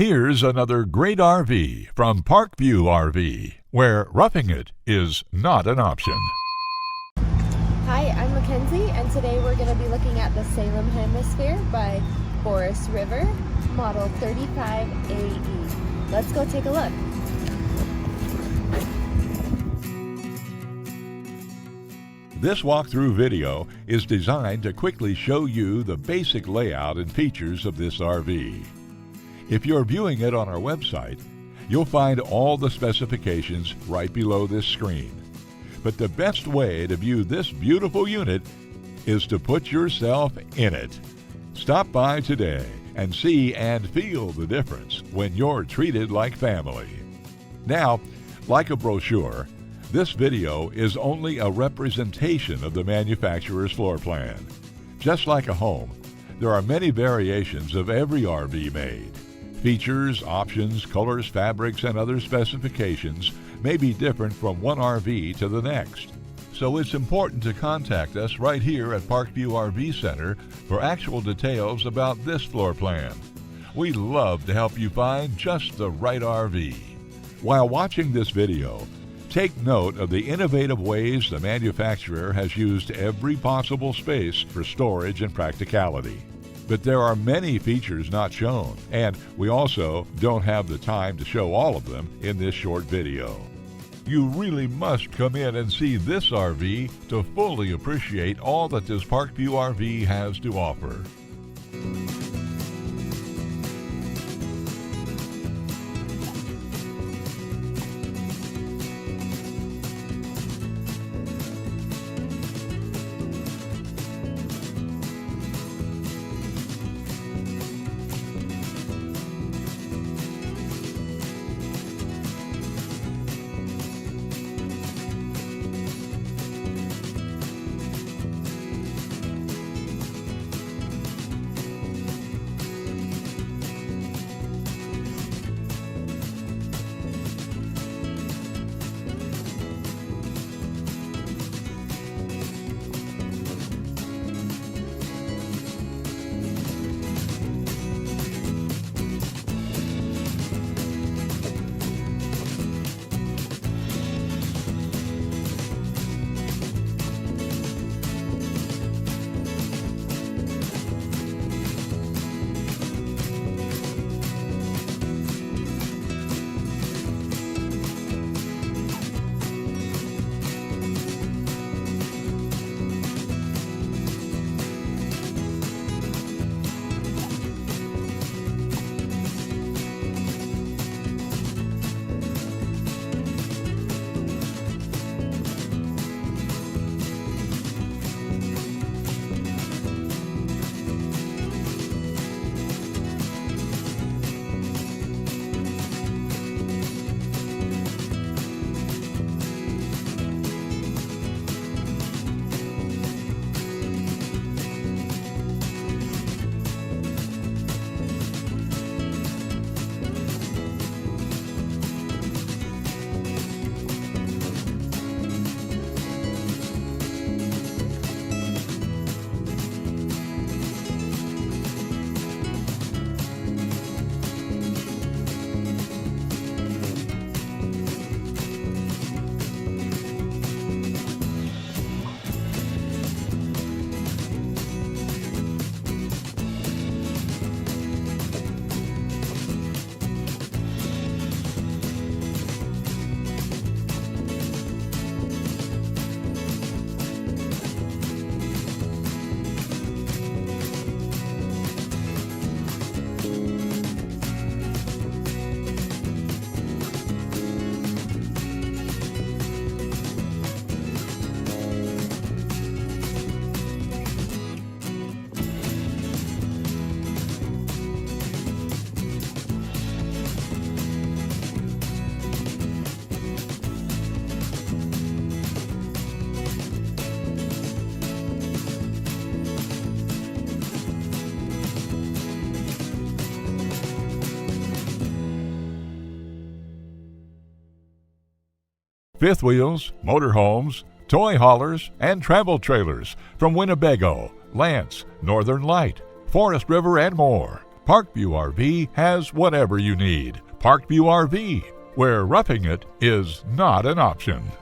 Here's another great RV from Parkview RV, where roughing it is not an option. Hi, I'm Mackenzie, and today we're going to be looking at the Salem Hemisphere by Forest River, model 35AE. Let's go take a look. This walkthrough video is designed to quickly show you the basic layout and features of this RV. If you're viewing it on our website, you'll find all the specifications right below this screen. But the best way to view this beautiful unit is to put yourself in it. Stop by today and see and feel the difference when you're treated like family. Now, like a brochure, this video is only a representation of the manufacturer's floor plan. Just like a home, there are many variations of every RV made. Features, options, colors, fabrics, and other specifications may be different from one RV to the next. So it's important to contact us right here at Parkview RV Center for actual details about this floor plan. We'd love to help you find just the right RV. While watching this video, take note of the innovative ways the manufacturer has used every possible space for storage and practicality. But there are many features not shown, and we also don't have the time to show all of them in this short video. You really must come in and see this RV to fully appreciate all that this Parkview RV has to offer. Fifth wheels, motorhomes, toy haulers, and travel trailers from Winnebago, Lance, Northern Light, Forest River, and more. Parkview RV has whatever you need. Parkview RV, where roughing it is not an option.